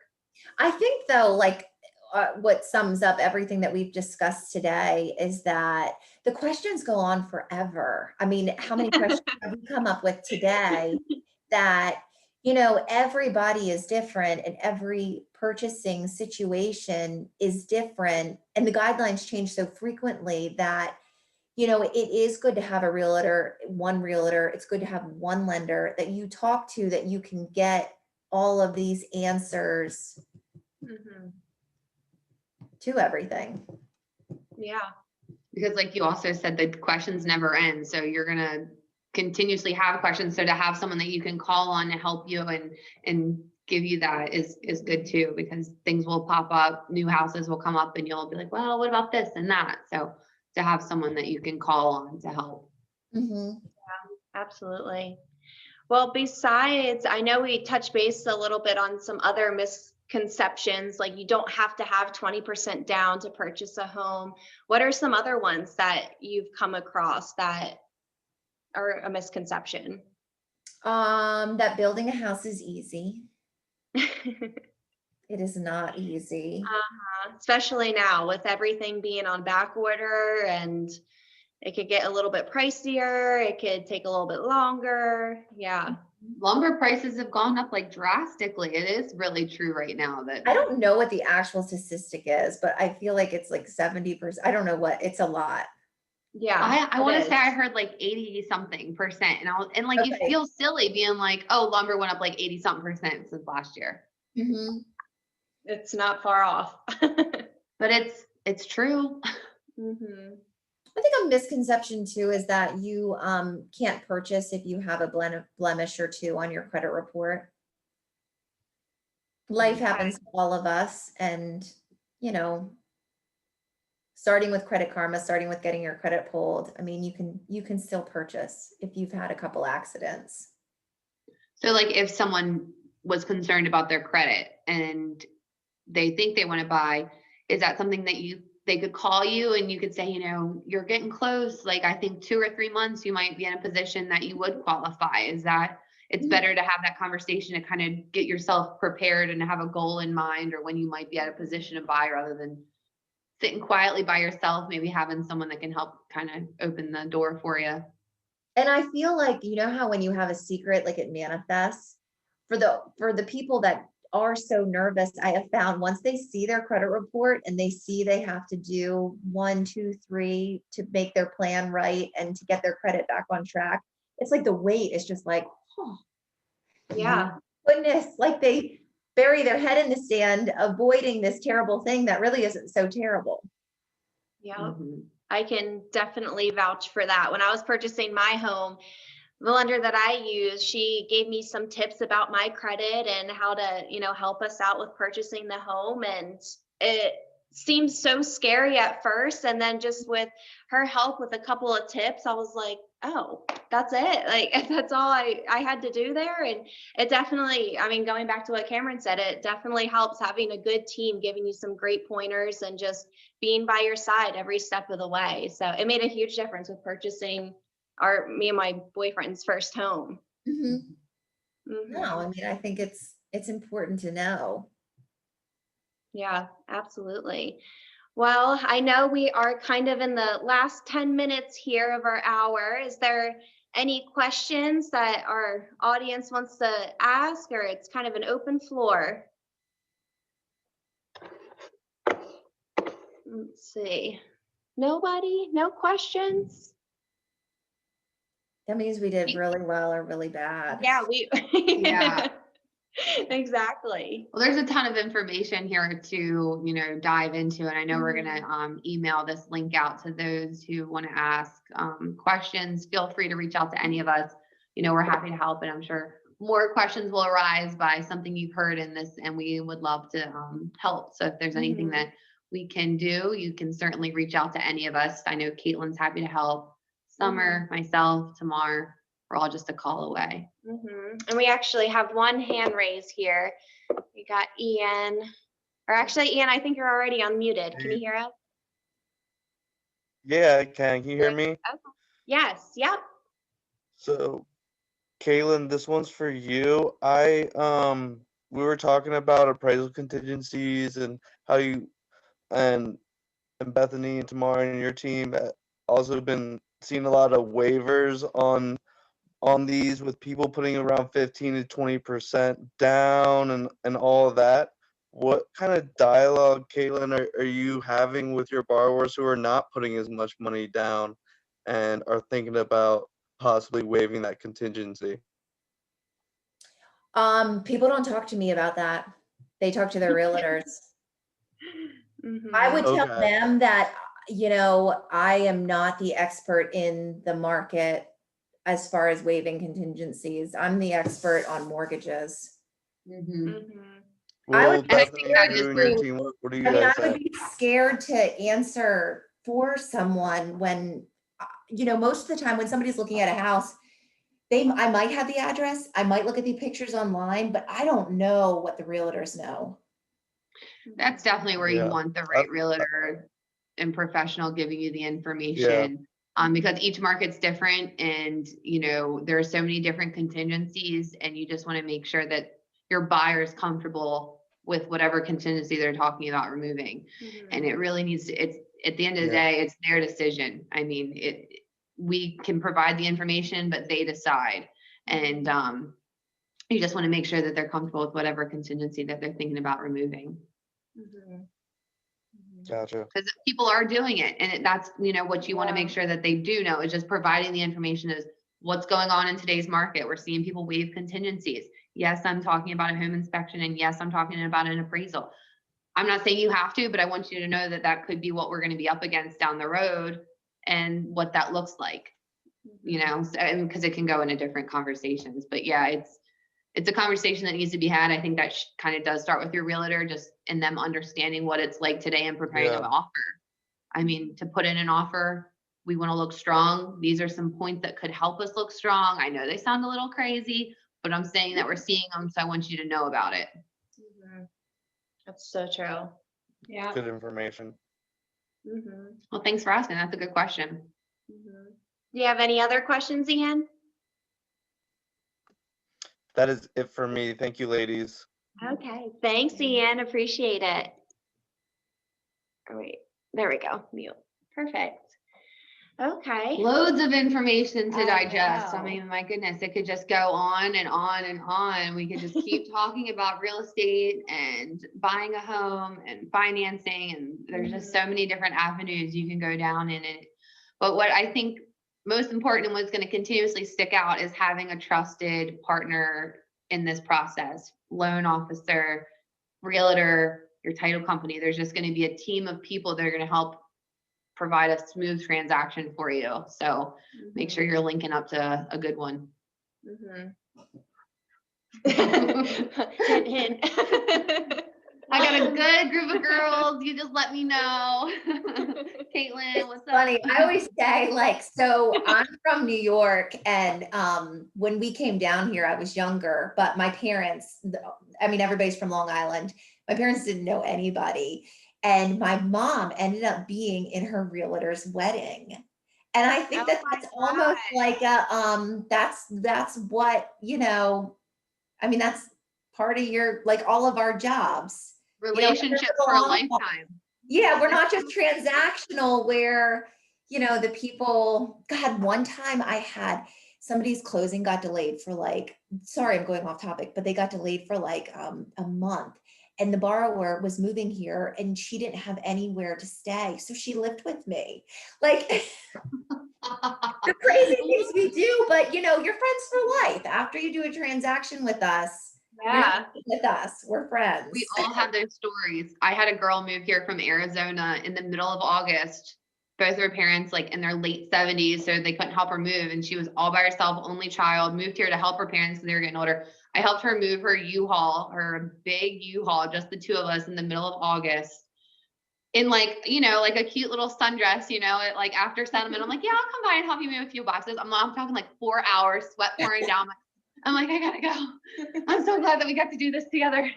I think though, what sums up everything that we've discussed today is that the questions go on forever. I mean, how many questions have we come up with today that, everybody is different and every purchasing situation is different. And the guidelines change so frequently that, it is good to have one realtor. It's good to have one lender that you talk to, that you can get all of these answers to everything. Yeah. Because like you also said, the questions never end. So you're going to continuously have questions. So to have someone that you can call on to help you and give you that is good too, because things will pop up, new houses will come up and you'll be like, well, what about this and that? So to have someone that you can call on to help. Yeah, absolutely. Well, besides, I know we touched base a little bit on some other misconceptions, like you don't have to have 20% down to purchase a home. What are some other ones that you've come across that are a misconception? That building a house is easy. It is not easy. Especially now with everything being on back order, and it could get a little bit pricier. It could take a little bit longer. Yeah. Lumber prices have gone up drastically. It is really true right now that I don't know what the actual statistic is, but I feel like it's 70%. I don't know what, it's a lot. Yeah. I want to say I heard 80 something percent. And you feel silly being like, oh, lumber went up 80 something percent since last year. It's not far off. But it's true. I think a misconception too is that you can't purchase if you have a blemish or two on your credit report. Life happens to all of us, and starting with Credit Karma, starting with getting your credit pulled, I mean, you can still purchase if you've had a couple accidents. So if someone was concerned about their credit and they think they want to buy, is that something that they could call you and you could say, you're getting close. I think 2 or 3 months, you might be in a position that you would qualify. Is that it's better to have that conversation to kind of get yourself prepared and have a goal in mind, or when you might be at a position to buy, rather than sitting quietly by yourself, maybe having someone that can help kind of open the door for you. And I feel like, how when you have a secret, it manifests for the people that are so nervous. I have found once they see their credit report and they see they have to do 1, 2, 3 to make their plan right and to get their credit back on track, it's the weight is just oh, yeah, goodness, they bury their head in the sand, avoiding this terrible thing that really isn't so terrible. Yeah. I can definitely vouch for that. When I was purchasing my home, the lender that I use, she gave me some tips about my credit and how to, help us out with purchasing the home. And it seemed so scary at first. And then just with her help with a couple of tips, I was like, oh, that's it. That's all I had to do there. And it definitely, going back to what Cameron said, it definitely helps having a good team, giving you some great pointers and just being by your side every step of the way. So it made a huge difference with purchasing me and my boyfriend's first home. No, I mean, I think it's important to know. Yeah, absolutely. Well, I know we are kind of in the last 10 minutes here of our hour. Is there any questions that our audience wants to ask, or it's kind of an open floor? Let's see. Nobody? No questions? That means we did really well or really bad. Yeah, Yeah. Exactly. Well, there's a ton of information here to, dive into, and I know we're gonna email this link out to those who want to ask questions. Feel free to reach out to any of us. We're happy to help, and I'm sure more questions will arise by something you've heard in this, and we would love to help. So if there's anything that we can do, you can certainly reach out to any of us. I know Kaytlyn's happy to help. Summer, myself, Tamar, we're all just a call away. And we actually have one hand raised here. We got Ian, or actually, Ian, I think you're already unmuted. Can you hear us? Yeah, I can. Can you hear me? Okay. Yes. Yep. So, Kaytlyn, this one's for you. We were talking about appraisal contingencies and how you and Bethany and Tamar and your team also been seeing a lot of waivers on these, with people putting around 15 to 20% down and all of that. What kind of dialogue, Kaytlyn, are you having with your borrowers who are not putting as much money down and are thinking about possibly waiving that contingency? People don't talk to me about that. They talk to their realtors. I would tell them that, I am not the expert in the market as far as waiving contingencies. I'm the expert on mortgages. Well, Bethany, you and your team, what do you guys say? I would be scared to answer for someone when, most of the time when somebody's looking at a house, I might have the address, I might look at the pictures online, but I don't know what the realtors know. That's definitely where you want the right realtor and professional giving you the information. Because each market's different, and there are so many different contingencies, and you just want to make sure that your buyer is comfortable with whatever contingency they're talking about removing. And it really needs to, it's at the end of the day, it's their decision. I mean, we can provide the information, but they decide. And you just want to make sure that they're comfortable with whatever contingency that they're thinking about removing. Gotcha. Because people are doing it, and that's what you want to make sure that they do know is just providing the information is what's going on in today's market. We're seeing people waive contingencies. Yes, I'm talking about a home inspection, and yes, I'm talking about an appraisal. I'm not saying you have to, but I want you to know that that could be what we're going to be up against down the road and what that looks like, because it can go into different conversations. But yeah, it's a conversation that needs to be had. I think that kind of does start with your realtor, just in them understanding what it's like today and preparing an offer. I mean, to put in an offer, we want to look strong. These are some points that could help us look strong. I know they sound a little crazy, but I'm saying that we're seeing them, so I want you to know about it. That's so true. Yeah. Good information. Well, thanks for asking. That's a good question. Do you have any other questions, Ian? That is it for me. Thank you, ladies. Okay. Thanks, Ian. Appreciate it. All right. There we go. Mute. Perfect. Okay. Loads of information to digest. I mean, my goodness, it could just go on and on and on. We could just keep talking about real estate and buying a home and financing. And there's just so many different avenues you can go down in it. But what I think most important and what's going to continuously stick out is having a trusted partner in this process. Loan officer, realtor, your title company. There's just going to be a team of people that are going to help provide a smooth transaction for you. So make sure you're linking up to a good one. Hint, hint. I got a good group of girls. You just let me know. Kaytlyn, what's up? Funny. I always say, so I'm from New York, and when we came down here, I was younger, but my parents, everybody's from Long Island. My parents didn't know anybody. And my mom ended up being in her realtor's wedding. And I think that's almost like that's what, I mean, that's part of your, like all of our jobs. Relationships for a lifetime. Yeah, we're not just transactional where, the people, God, one time I had somebody's closing got delayed for like, sorry, I'm going off topic, but they got delayed for like a month. And the borrower was moving here and she didn't have anywhere to stay. So she lived with me. Like the crazy things we do, but you're friends for life. After you do a transaction with us, Yeah. with us, we're friends. We all have those stories. I had a girl move here from Arizona in the middle of August. Both her parents like in their late 70s, so they couldn't help her move. And she was all by herself, only child, moved here to help her parents because they were getting older. I helped her move her U-Haul, her big U-Haul, just the two of us in the middle of August. In like, like a cute little sundress, like after settlement, I'm like, yeah, I'll come by and help you move a few boxes. I'm talking like 4 hours, sweat pouring down. I'm like, I gotta go. I'm so glad that we got to do this together.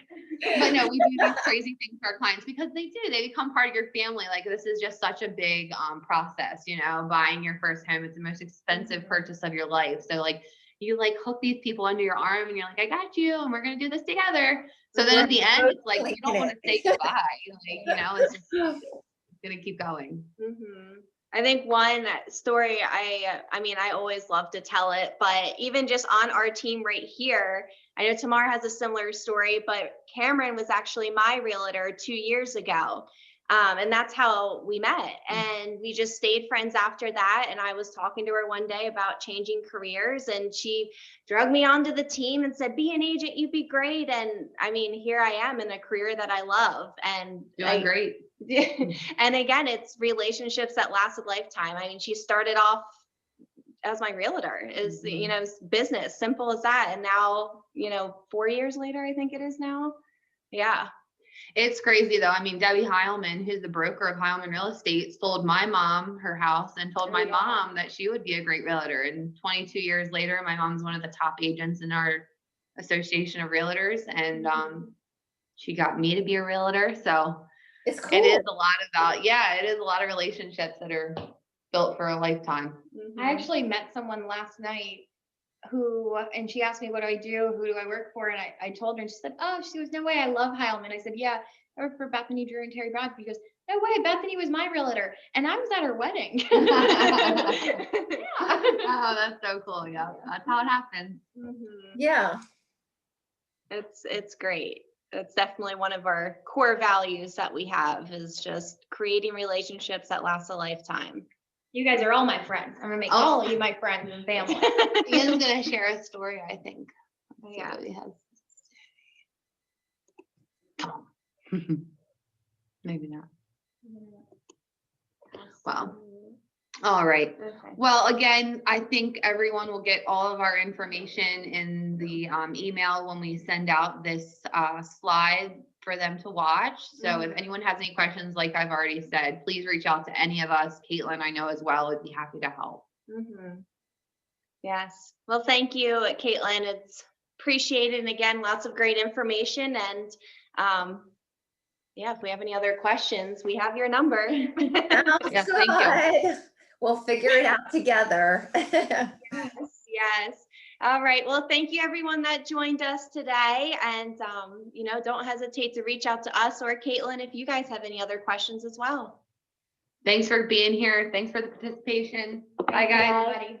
But no, we do these crazy things for our clients because they become part of your family. Like this is just such a big process, buying your first home. It's the most expensive purchase of your life. So like you like hook these people under your arm and you're like, I got you and we're going to do this together. So then at the end, it's like, you don't want to say goodbye. Like, it's just going to keep going. Mm-hmm. I think one story, I mean, I always love to tell it, but even just on our team right here, I know Tamar has a similar story, but Cameron was actually my realtor 2 years ago. And that's how we met. And we just stayed friends after that. And I was talking to her one day about changing careers and she drug me onto the team and said, be an agent, you'd be great. And I mean, here I am in a career that I love and doing great. And again, it's relationships that last a lifetime. I mean, she started off as my realtor is, business, simple as that. And now, 4 years later, I think it is now. Yeah. It's crazy though. I mean, Debbie Heilman, who's the broker of Heilman Real Estate, sold my mom her house and told my mom that she would be a great realtor. And 22 years later, my mom's one of the top agents in our association of realtors. And she got me to be a realtor. So it's cool. It is a lot about, it is a lot of relationships that are built for a lifetime. I actually met someone last night and she asked me, what do I do? Who do I work for? And I told her and she said, she goes, no way. I love Heilman. I said, yeah, I work for Bethany Drew and Terry Brown. Because no way, Bethany was my realtor and I was at her wedding. Yeah. Oh, that's so cool. Yeah. That's how it happens. Mm-hmm. Yeah. It's great. It's definitely one of our core values that we have is just creating relationships that last a lifetime. You guys are all my friends. I'm gonna make all of you my friends and family. Ian's gonna share a story, I think. Yeah. Maybe not. Wow. All right. Okay. Well, again, I think everyone will get all of our information in the email when we send out this slide for them to watch. So if anyone has any questions, like I've already said, please reach out to any of us. Kaytlyn, I know as well, would be happy to help. Yes. Well, thank you, Kaytlyn. It's appreciated. And again, lots of great information. And if we have any other questions, we have your number. Yes, thank you. We'll figure it out together. Yes. All right. Well, thank you everyone that joined us today. And, don't hesitate to reach out to us or Kaytlyn if you guys have any other questions as well. Thanks for being here. Thanks for the participation. Bye, guys. Bye.